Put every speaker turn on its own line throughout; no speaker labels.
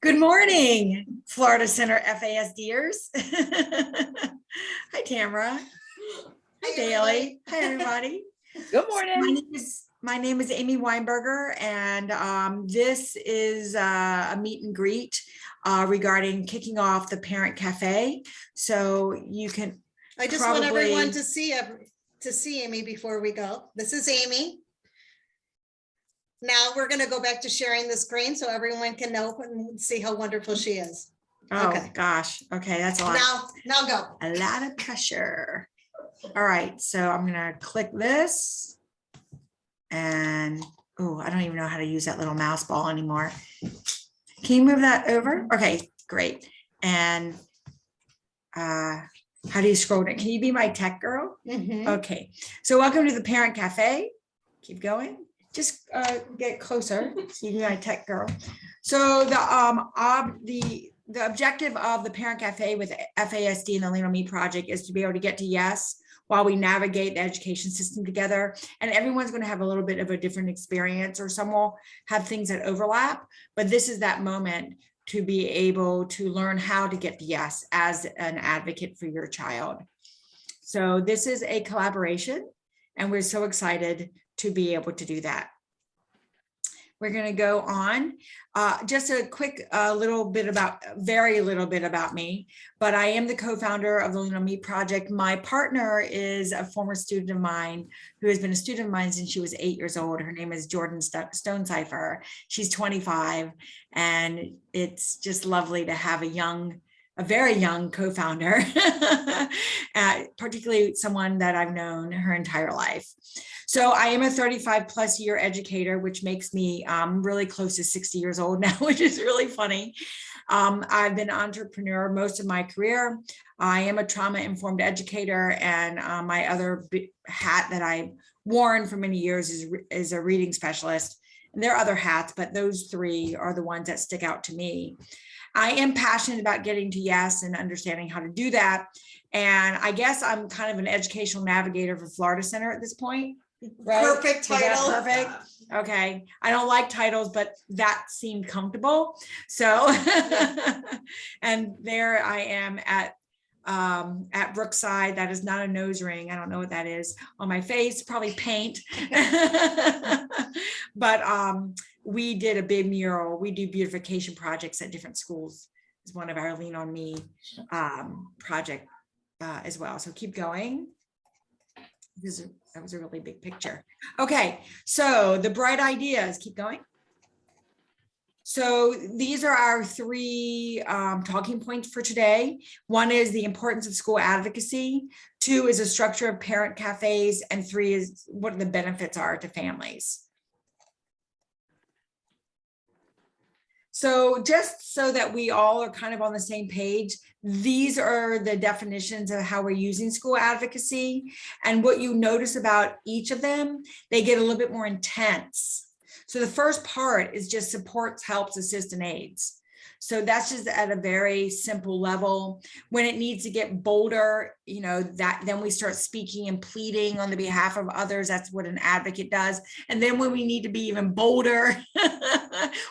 Good morning, Florida Center FASDers. Hi, Tamara. Hi, Bailey. Hi, everybody.
Good morning.
My name is Amy Weinberger, and this is a meet and greet regarding kicking off the Parent Cafe. So you can.
I just want everyone to see Amy before we go. This is Amy. Now we're going to go back to sharing the screen so everyone can know and see how wonderful she is.
Oh,
okay.
Gosh. Okay, that's a lot.
Now go.
A lot of pressure. All right, so I'm going to click this. And, oh, I don't even know how to use that little mouse ball anymore. Can you move that over? Okay, great. And how do you scroll down? Can you be my tech girl?
Mm-hmm.
Okay, so welcome to the Parent Cafe. Keep going. Just get closer so you can be my tech girl. So the objective of the Parent Cafe with FASD and the Lean on Me project is to be able to get to yes while we navigate the education system together. And everyone's going to have a little bit of a different experience, or some will have things that overlap, but this is that moment to be able to learn how to get to yes as an advocate for your child. So this is a collaboration, and we're so excited to be able to do that. We're going to go on. Just a quick very little bit about me, but I am the co-founder of the Lean on Me project. My partner is a former student of mine who has been a student of mine since she was 8 years old. Her name is Jordan Stonecipher. She's 25, and it's just lovely to have a very young co-founder, particularly someone that I've known her entire life. So I am a 35+ year educator, which makes me really close to 60 years old now, which is really funny. I've been an entrepreneur most of my career. I am a trauma-informed educator, and my other hat that I've worn for many years is a reading specialist. And there are other hats, but those three are the ones that stick out to me. I am passionate about getting to yes and understanding how to do that. And I guess I'm kind of an educational navigator for Florida Center at this point. Right?
Perfect title.
Perfect. Okay. I don't like titles, but that seemed comfortable. So, and there I am at Brookside. That is not a nose ring. I don't know what that is on my face, probably paint. But we did a big mural. We do beautification projects at different schools. It's one of our Lean on Me project as well. So keep going. That was a really big picture. Okay, so the bright ideas, keep going. So these are our three talking points for today. One is the importance of school advocacy. 2 is the structure of parent cafes. And 3 is what the benefits are to families. So just so that we all are kind of on the same page, these are the definitions of how we're using school advocacy. And what you notice about each of them, they get a little bit more intense. So the first part is just supports, helps, assist, and aids. So that's just at a very simple level. When it needs to get bolder, then we start speaking and pleading on the behalf of others. That's what an advocate does. And then when we need to be even bolder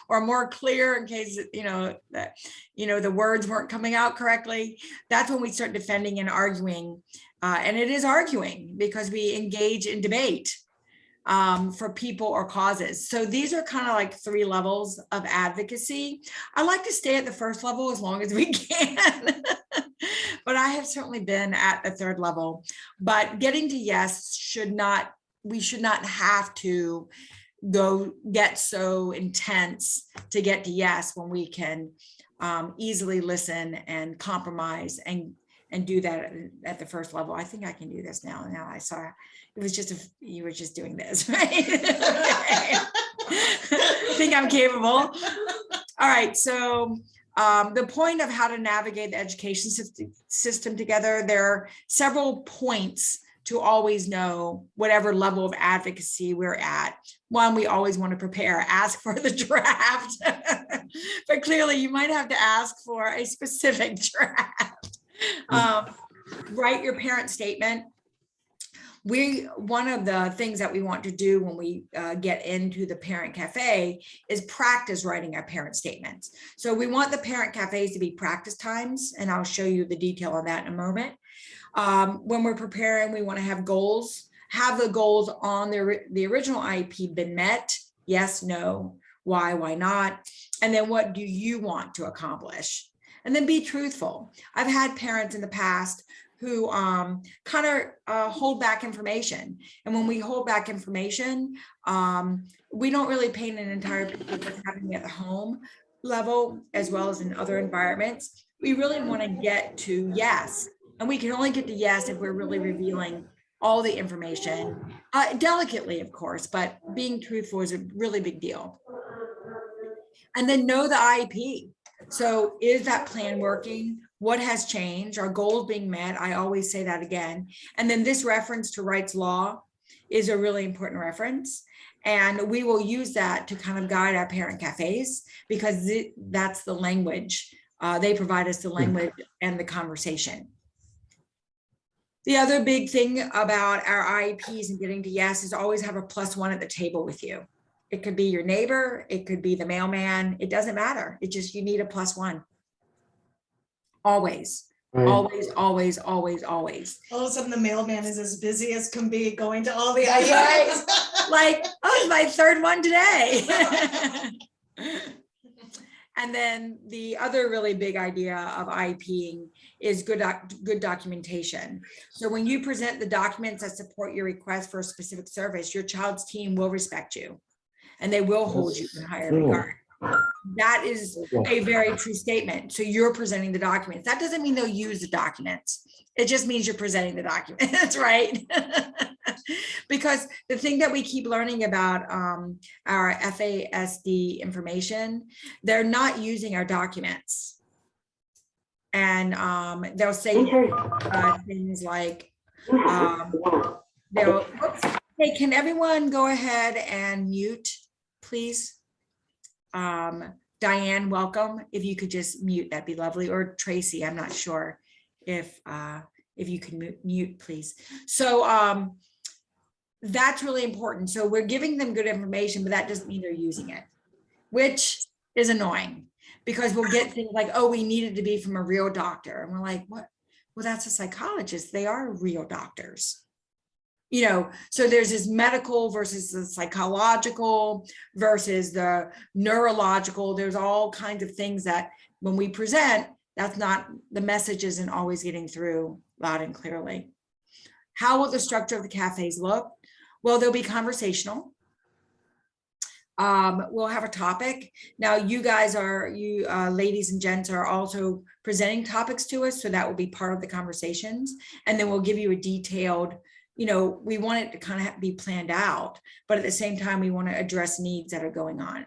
or more clear in case, the words weren't coming out correctly, that's when we start defending and arguing. And it is arguing because we engage in debate for people or causes. So these are kind of like 3 levels of advocacy. I like to stay at the first level as long as we can, but I have certainly been at the 3rd level. But getting to yes we should not have to get so intense to get to yes when we can easily listen and compromise and do that at the first level. I think I can do this now. Now I saw it was you were just doing this, right? I think I'm capable. All right. So the point of how to navigate the education system together, there are several points to always know whatever level of advocacy we're at. One, we always want to prepare, ask for the draft, but clearly you might have to ask for a specific draft. Write your parent statement. One of the things that we want to do when we get into the parent cafe is practice writing our parent statements. So we want the parent cafes to be practice times, and I'll show you the detail on that in a moment. When we're preparing, we want to have goals. Have the goals on the original IEP been met? Yes, no, why not? And then what do you want to accomplish? And then be truthful. I've had parents in the past who kind of hold back information. And when we hold back information, we don't really paint an entire picture of what's happening at the home level, as well as in other environments. We really want to get to yes. And we can only get to yes if we're really revealing all the information, delicately, of course, but being truthful is a really big deal. And then know the IEP. So is that plan working? What has changed? Are goals being met? I always say that again. And then this reference to Wright's Law is a really important reference. And we will use that to kind of guide our parent cafes, because that's the language. They provide us the language and the conversation. The other big thing about our IEPs and getting to yes is always have a +1 at the table with you. It could be your neighbor, it could be the mailman, it doesn't matter. It just, you need a +1. Always, always.
All of a sudden the mailman is as busy as can be going to all the
Right.
IEPs.
Like, oh, it's my third one today. And then the other really big idea of IEPing is good documentation. So when you present the documents that support your request for a specific service, your child's team will respect you and they will hold you in higher regard. That is a very true statement. So you're presenting the documents. That doesn't mean they'll use the documents. It just means you're presenting the documents, right? Because the thing that we keep learning about our FASD information, they're not using our documents. And they'll say things like, hey, can everyone go ahead and mute, please? Diane, welcome. If you could just mute, that'd be lovely. Or Tracy, I'm not sure if you can mute, please. So that's really important. So we're giving them good information, but that doesn't mean they're using it, which is annoying, because we'll get things like, oh, we need it to be from a real doctor. And we're like, what? Well, that's a psychologist. They are real doctors. You know, so there's this medical versus the psychological versus the neurological. There's all kinds of things that when we present, that's not, the message isn't always getting through loud and clearly. How will the structure of the cafes look? Well, they'll be conversational. We'll have a topic. Now, you guys are, ladies and gents are also presenting topics to us. So that will be part of the conversations. And then we'll give you a detailed, you know, we want it to kind of be planned out, but at the same time, we want to address needs that are going on.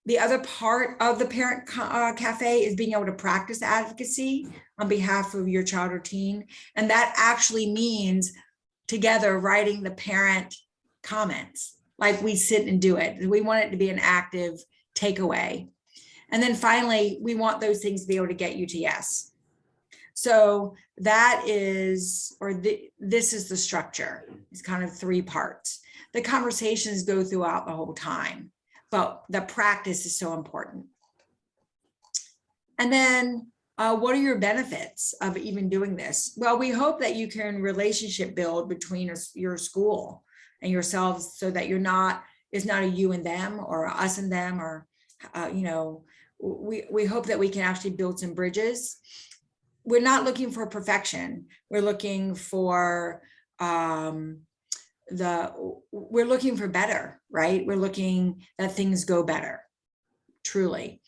The other part of the parent cafe is being able to practice advocacy on behalf of your child or teen. And that actually means together writing the parent comments, like we sit and do it. We want it to be an active takeaway. And then finally, we want those things to be able to get you to yes. So that is, this is the structure. It's kind of 3 parts. The conversations go throughout the whole time, but the practice is so important. And then what are your benefits of even doing this? Well, we hope that you can relationship build between your school and yourselves, so that it's not a you and them or a us and them, or, you know, we hope that we can actually build some bridges. We're not looking for perfection. We're looking for we're looking for better, right? We're looking that things go better, truly.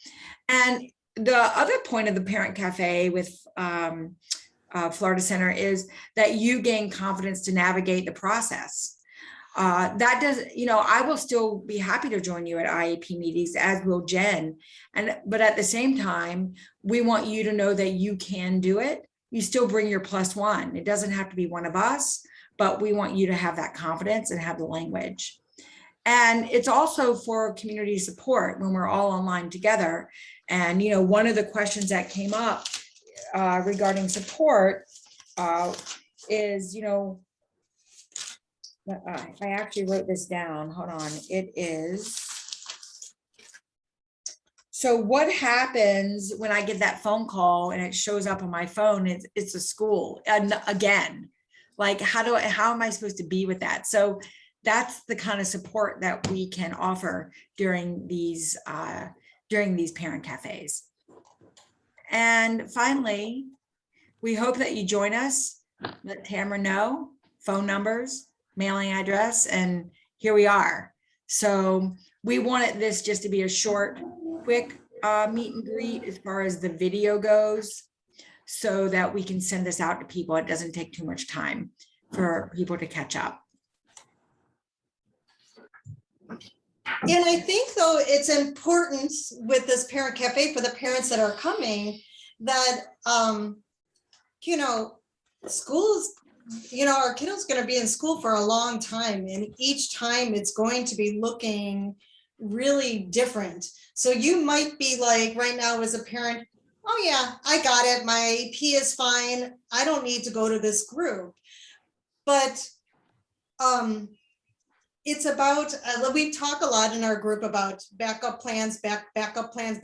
And the other point of the Parent Cafe with Florida Center is that you gain confidence to navigate the process. That does, you know, I will still be happy to join you at IEP meetings, as will Jen. But at the same time, we want you to know that you can do it. You still bring your +1. It doesn't have to be one of us, but we want you to have that confidence and have the language. And it's also for community support when we're all online together. And, you know, one of the questions that came up regarding support is, you know, I actually wrote this down. Hold on. It is. So what happens when I get that phone call and it shows up on my phone? It's a school. And again, like how am I supposed to be with that? So that's the kind of support that we can offer during these parent cafes. And finally, we hope that you join us. Let Tamara know, phone numbers, mailing address, and here we are. So we wanted this just to be a short, quick meet and greet as far as the video goes, so that we can send this out to people. It doesn't take too much time for people to catch up.
And I think though it's important with this parent cafe for the parents that are coming that, you know, schools, you know, our kiddo's going to be in school for a long time, and each time it's going to be looking really different. So you might be like right now as a parent, oh yeah, I got it. My P is fine. I don't need to go to this group. But it's about, we talk a lot in our group about backup plans, backup plans.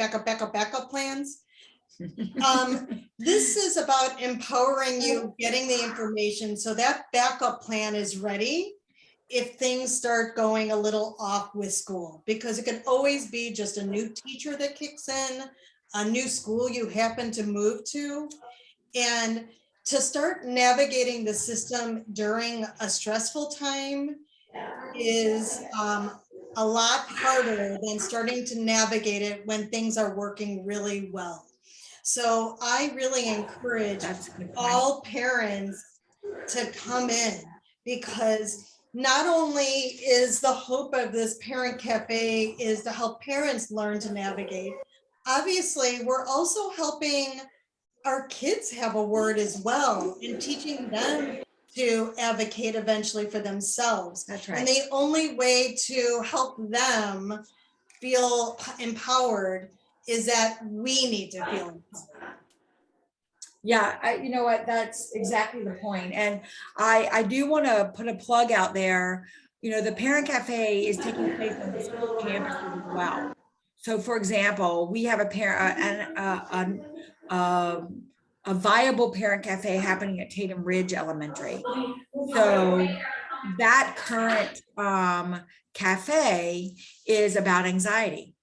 This is about empowering you, getting the information so that backup plan is ready if things start going a little off with school, because it can always be just a new teacher that kicks in, a new school you happen to move to. And to start navigating the system during a stressful time is a lot harder than starting to navigate it when things are working really well. So I really encourage all parents to come in, because not only is the hope of this parent cafe is to help parents learn to navigate, obviously we're also helping our kids have a word as well and teaching them to advocate eventually for themselves.
That's right.
And the only way to help them feel empowered is that we need to feel empowered.
Yeah, you know what, that's exactly the point. And I do want to put a plug out there. You know, the parent cafe is taking place on the school campuses as well. So for example, we have a viable parent cafe happening at Tatum Ridge Elementary. So that current cafe is about anxiety.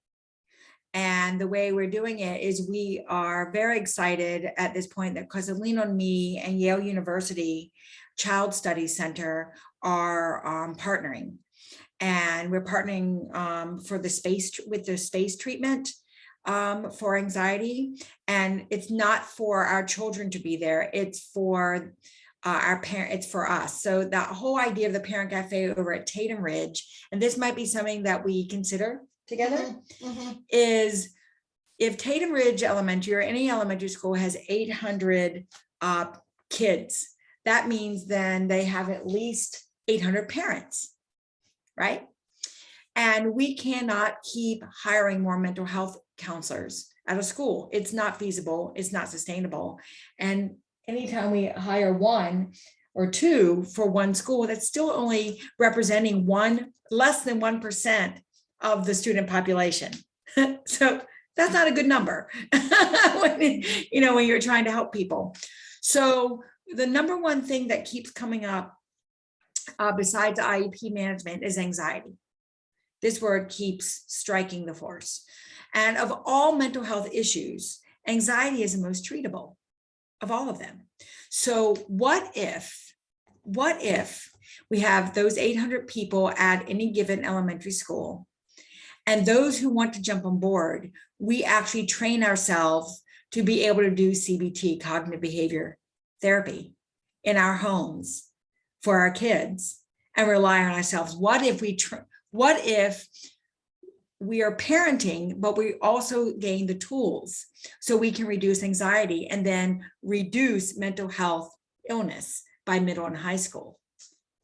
And the way we're doing it is we are very excited at this point that because of Lean On Me and Yale University Child Studies Center are partnering. And we're partnering for the space treatment for anxiety. And it's not for our children to be there. It's for our parent, it's for us. So that whole idea of the parent cafe over at Tatum Ridge, and this might be something that we consider together, is if Tatum Ridge Elementary or any elementary school has 800 kids, that means then they have at least 800 parents, right? And we cannot keep hiring more mental health counselors at a school. It's not feasible. It's not sustainable. And anytime we hire one or two for one school, that's still only representing less than 1% of the student population. So that's not a good number when you're trying to help people. So the number one thing that keeps coming up besides IEP management is anxiety. This word keeps striking the force. And of all mental health issues, anxiety is the most treatable of all of them. So what if we have those 800 people at any given elementary school, and those who want to jump on board, we actually train ourselves to be able to do CBT, cognitive behavior therapy, in our homes for our kids and rely on ourselves? What if we are parenting, but we also gain the tools so we can reduce anxiety and then reduce mental health illness by middle and high school?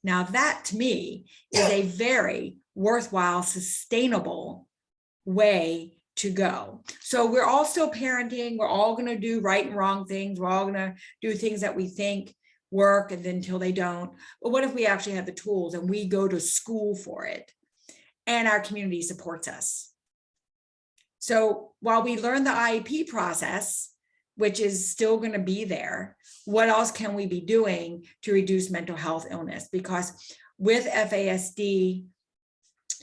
Now that to me is a very worthwhile, sustainable way to go. So we're all still parenting. We're all going to do right and wrong things. We're all going to do things that we think work and then until they don't. But what if we actually have the tools and we go to school for it and our community supports us? So while we learn the IEP process, which is still going to be there, what else can we be doing to reduce mental health illness? Because with FASD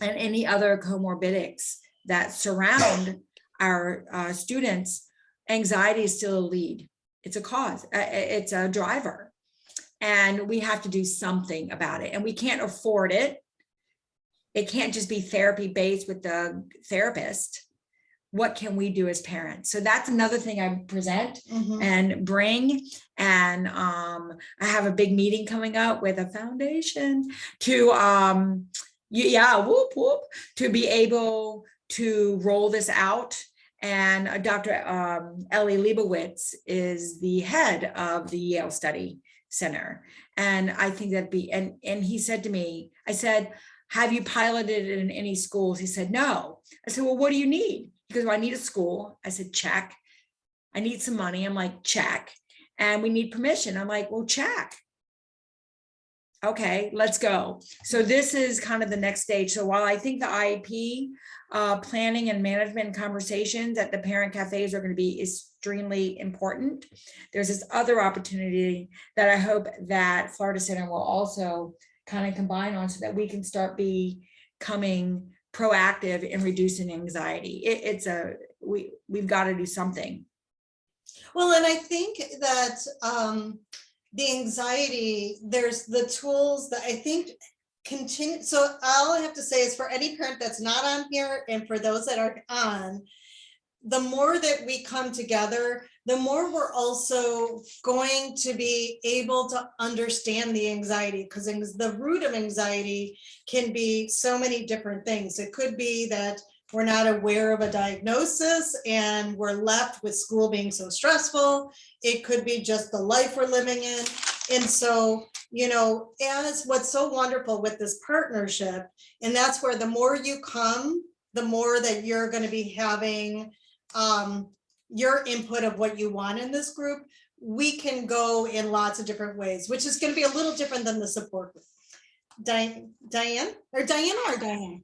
and any other comorbidics that surround our students, anxiety is still a lead. It's a cause, it's a driver. And we have to do something about it. And we can't afford it. It can't just be therapy based with the therapist. What can we do as parents? So that's another thing I present and bring. And I have a big meeting coming up with a foundation to, whoop, whoop, to be able to roll this out. And Dr. Ellie Leibowitz is the head of the Yale Study Center. And I think that'd be, and he said to me, I said, have you piloted it in any schools? He said, no. I said, well, what do you need? He goes, well, I need a school. I said, check. I need some money. I'm like, check. And we need permission. I'm like, well, check. Okay, let's go. So this is kind of the next stage. So while I think the IEP planning and management conversations at the parent cafes are going to be extremely important, there's this other opportunity that I hope that Florida Center will also kind of combine on so that we can start becoming proactive in reducing anxiety. We've got to do something.
Well, and I think that the anxiety, there's the tools that I think continue. So all I have to say is for any parent that's not on here and for those that are on, the more that we come together, the more we're also going to be able to understand the anxiety, because the root of anxiety can be so many different things. It could be that we're not aware of a diagnosis and we're left with school being so stressful. It could be just the life we're living in. And so, you know, as what's so wonderful with this partnership, and that's where the more you come, the more that you're going to be having your input of what you want in this group. We can go in lots of different ways, which is going to be a little different than the support group. Diane or Diane?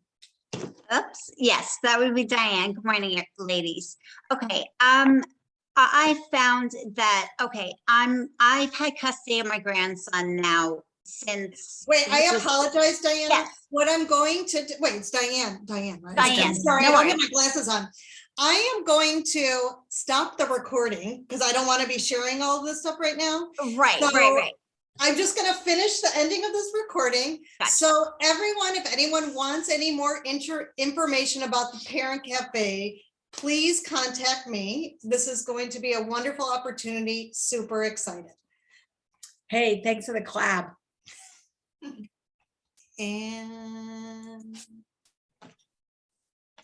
Oops, yes, that would be Diane. Good morning, ladies. Okay, I found that, okay, I've had custody of my grandson now since.
Wait, I apologize, Diane.
Yes.
What I'm going to do, wait, it's Diane, right?
Diane,
Sorry,
no
I don't
worries.
have my glasses on. I am going to stop the recording because I don't want to be sharing all of this stuff right now.
Right,
So
right.
I'm just going to finish the ending of this recording.
Gotcha.
So everyone, if anyone wants any more information about the Parent Cafe, please contact me. This is going to be a wonderful opportunity. Super excited.
Hey, thanks for the clap.
And